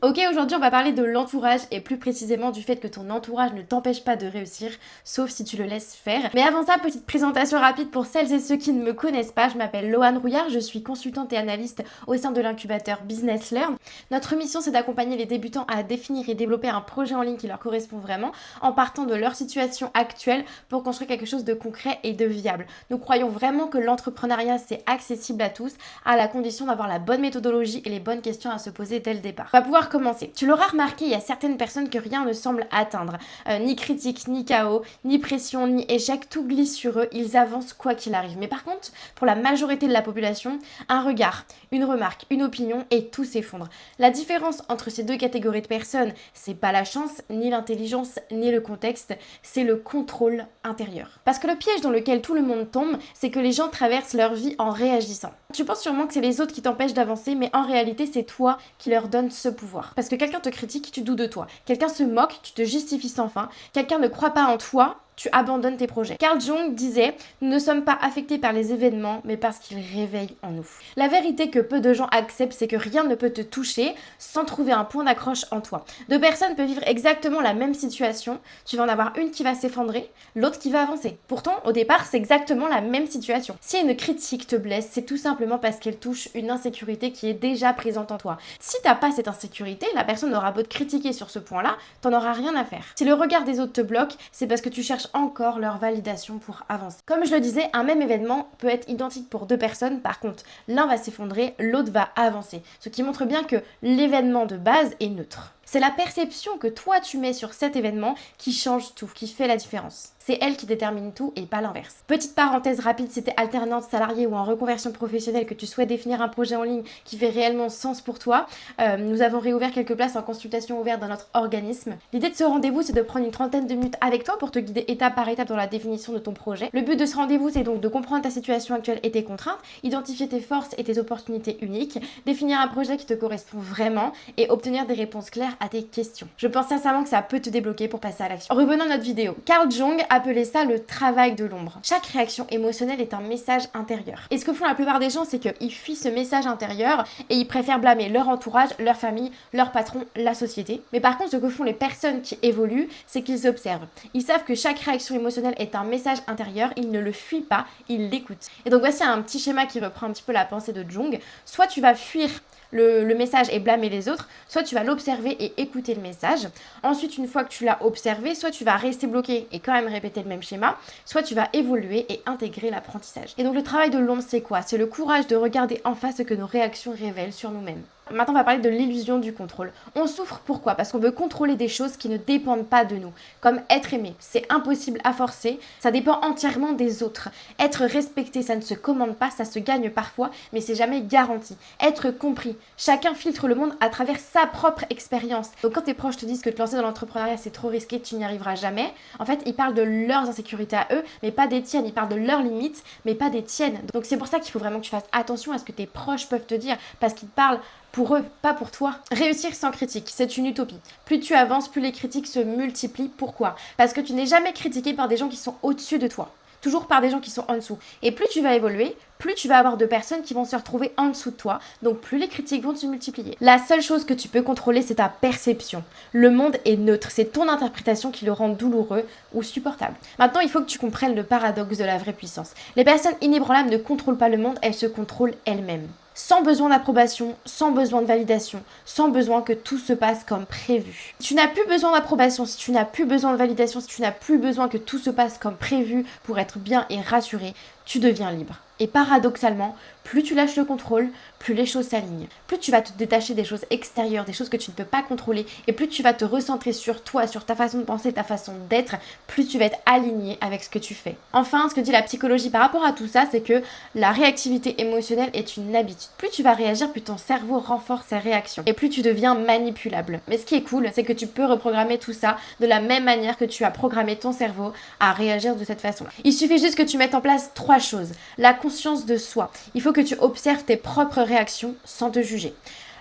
Ok, aujourd'hui on va parler de l'entourage et plus précisément du fait que ton entourage ne t'empêche pas de réussir, sauf si tu le laisses faire. Mais avant ça, petite présentation rapide pour celles et ceux qui ne me connaissent pas. Je m'appelle Loane Rouillard, je suis consultante et analyste au sein de l'incubateur Business Learn. Notre mission c'est d'accompagner les débutants à définir et développer un projet en ligne qui leur correspond vraiment en partant de leur situation actuelle pour construire quelque chose de concret et de viable. Nous croyons vraiment que l'entrepreneuriat c'est accessible à tous à la condition d'avoir la bonne méthodologie et les bonnes questions à se poser dès le départ. On va pouvoir commencer. Tu l'auras remarqué, il y a certaines personnes que rien ne semble atteindre. Ni critique, ni chaos, ni pression, ni échec, tout glisse sur eux, ils avancent quoi qu'il arrive. Mais par contre, pour la majorité de la population, un regard, une remarque, une opinion et tout s'effondre. La différence entre ces deux catégories de personnes, c'est pas la chance, ni l'intelligence, ni le contexte, c'est le contrôle intérieur. Parce que le piège dans lequel tout le monde tombe, c'est que les gens traversent leur vie en réagissant. Tu penses sûrement que c'est les autres qui t'empêchent d'avancer, mais en réalité, c'est toi qui leur donne ce pouvoir. Parce que quelqu'un te critique, tu doutes de toi. Quelqu'un se moque, tu te justifies sans fin. Quelqu'un ne croit pas en toi, tu abandonnes tes projets. Carl Jung disait « Nous ne sommes pas affectés par les événements, mais parce qu'ils réveillent en nous ». La vérité que peu de gens acceptent, c'est que rien ne peut te toucher sans trouver un point d'accroche en toi. Deux personnes peuvent vivre exactement la même situation. Tu vas en avoir une qui va s'effondrer, l'autre qui va avancer. Pourtant, au départ, c'est exactement la même situation. Si une critique te blesse, c'est tout simplement parce qu'elle touche une insécurité qui est déjà présente en toi. Si t'as pas cette insécurité, la personne aura beau te critiquer sur ce point-là, t'en auras rien à faire. Si le regard des autres te bloque, c'est parce que tu cherches encore leur validation pour avancer. Comme je le disais, un même événement peut être identique pour deux personnes, par contre, l'un va s'effondrer, l'autre va avancer. Ce qui montre bien que l'événement de base est neutre. C'est la perception que toi tu mets sur cet événement qui change tout, qui fait la différence. C'est elle qui détermine tout et pas l'inverse. Petite parenthèse rapide, si t'es alternante, salariée ou en reconversion professionnelle, que tu souhaites définir un projet en ligne qui fait réellement sens pour toi, nous avons réouvert quelques places en consultation ouverte dans notre organisme. L'idée de ce rendez-vous, c'est de prendre une trentaine de minutes avec toi pour te guider étape par étape dans la définition de ton projet. Le but de ce rendez-vous, c'est donc de comprendre ta situation actuelle et tes contraintes, identifier tes forces et tes opportunités uniques, définir un projet qui te correspond vraiment et obtenir des réponses claires à tes questions. Je pense sincèrement que ça peut te débloquer pour passer à l'action. Revenons à notre vidéo. Carl Jung appelait ça le travail de l'ombre. Chaque réaction émotionnelle est un message intérieur. Et ce que font la plupart des gens, c'est qu'ils fuient ce message intérieur et ils préfèrent blâmer leur entourage, leur famille, leur patron, la société. Mais par contre, ce que font les personnes qui évoluent, c'est qu'ils observent. Ils savent que chaque réaction émotionnelle est un message intérieur, ils ne le fuient pas, ils l'écoutent. Et donc voici un petit schéma qui reprend un petit peu la pensée de Jung. Soit tu vas fuir le message et blâmer les autres, soit tu vas l'observer et écouter le message. Ensuite, une fois que tu l'as observé, soit tu vas rester bloqué et quand même répéter le même schéma, soit tu vas évoluer et intégrer l'apprentissage. Et donc le travail de l'ombre, c'est quoi? C'est le courage de regarder en face ce que nos réactions révèlent sur nous-mêmes. Maintenant, on va parler de l'illusion du contrôle. On souffre pourquoi? Parce qu'on veut contrôler des choses qui ne dépendent pas de nous. Comme être aimé, c'est impossible à forcer, ça dépend entièrement des autres. Être respecté, ça ne se commande pas, ça se gagne parfois, mais c'est jamais garanti. Être compris, chacun filtre le monde à travers sa propre expérience. Donc quand tes proches te disent que te lancer dans l'entrepreneuriat c'est trop risqué, tu n'y arriveras jamais, en fait, ils parlent de leurs insécurités à eux, mais pas des tiennes. Ils parlent de leurs limites, mais pas des tiennes. Donc c'est pour ça qu'il faut vraiment que tu fasses attention à ce que tes proches peuvent te dire, parce qu'ils parlent pour eux, pas pour toi. Réussir sans critique, c'est une utopie. Plus tu avances, plus les critiques se multiplient. Pourquoi? Parce que tu n'es jamais critiqué par des gens qui sont au-dessus de toi. Toujours par des gens qui sont en dessous. Et plus tu vas évoluer, plus tu vas avoir de personnes qui vont se retrouver en dessous de toi. Donc plus les critiques vont se multiplier. La seule chose que tu peux contrôler, c'est ta perception. Le monde est neutre. C'est ton interprétation qui le rend douloureux ou supportable. Maintenant, il faut que tu comprennes le paradoxe de la vraie puissance. Les personnes inébranlables ne contrôlent pas le monde, elles se contrôlent elles-mêmes. Sans besoin d'approbation, sans besoin de validation, sans besoin que tout se passe comme prévu. Si tu n'as plus besoin d'approbation, si tu n'as plus besoin de validation, si tu n'as plus besoin que tout se passe comme prévu pour être bien et rassuré, tu deviens libre. Et paradoxalement, plus tu lâches le contrôle, plus les choses s'alignent. Plus tu vas te détacher des choses extérieures, des choses que tu ne peux pas contrôler, et plus tu vas te recentrer sur toi, sur ta façon de penser, ta façon d'être, plus tu vas être aligné avec ce que tu fais. Enfin, ce que dit la psychologie par rapport à tout ça, c'est que la réactivité émotionnelle est une habitude. Plus tu vas réagir, plus ton cerveau renforce ses réactions, et plus tu deviens manipulable. Mais ce qui est cool, c'est que tu peux reprogrammer tout ça de la même manière que tu as programmé ton cerveau à réagir de cette façon. Il suffit juste que tu mettes en place 3 choses. La conscience de soi. Il faut que tu observes tes propres réactions sans te juger.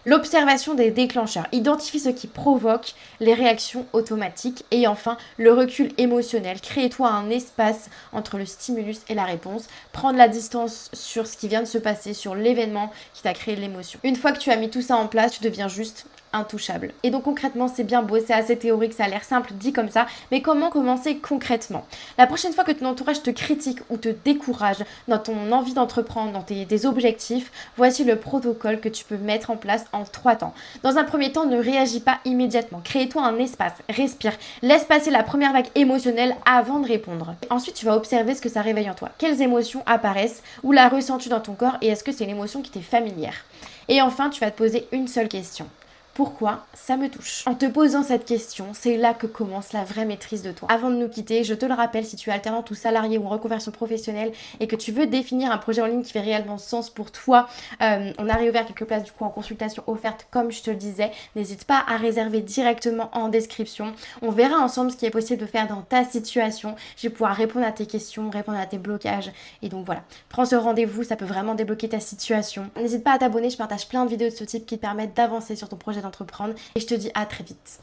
L'observation des déclencheurs. Identifie ce qui provoque les réactions automatiques. Et enfin, le recul émotionnel. Crée-toi un espace entre le stimulus et la réponse. Prendre la distance sur ce qui vient de se passer, sur l'événement qui t'a créé l'émotion. Une fois que tu as mis tout ça en place, tu deviens juste intouchable. Et donc concrètement, c'est bien beau, c'est assez théorique, ça a l'air simple dit comme ça, mais comment commencer concrètement? La prochaine fois que ton entourage te critique ou te décourage dans ton envie d'entreprendre, dans tes objectifs, voici le protocole que tu peux mettre en place en 3 temps. Dans un premier temps, ne réagis pas immédiatement. Crée-toi un espace, respire, laisse passer la première vague émotionnelle avant de répondre. Ensuite, tu vas observer ce que ça réveille en toi. Quelles émotions apparaissent ou la ressens-tu dans ton corps et est-ce que c'est une émotion qui t'est familière? Et enfin, tu vas te poser une seule question. Pourquoi ça me touche? En te posant cette question, c'est là que commence la vraie maîtrise de toi. Avant de nous quitter, je te le rappelle, si tu es alternante ou salarié ou en reconversion professionnelle et que tu veux définir un projet en ligne qui fait réellement sens pour toi, on a réouvert quelques places du coup en consultation offerte comme je te le disais. N'hésite pas à réserver directement en description. On verra ensemble ce qui est possible de faire dans ta situation. Je vais pouvoir répondre à tes questions, répondre à tes blocages. Et donc voilà, prends ce rendez-vous, ça peut vraiment débloquer ta situation. N'hésite pas à t'abonner, je partage plein de vidéos de ce type qui te permettent d'avancer sur ton projet d'entreprendre et je te dis à très vite.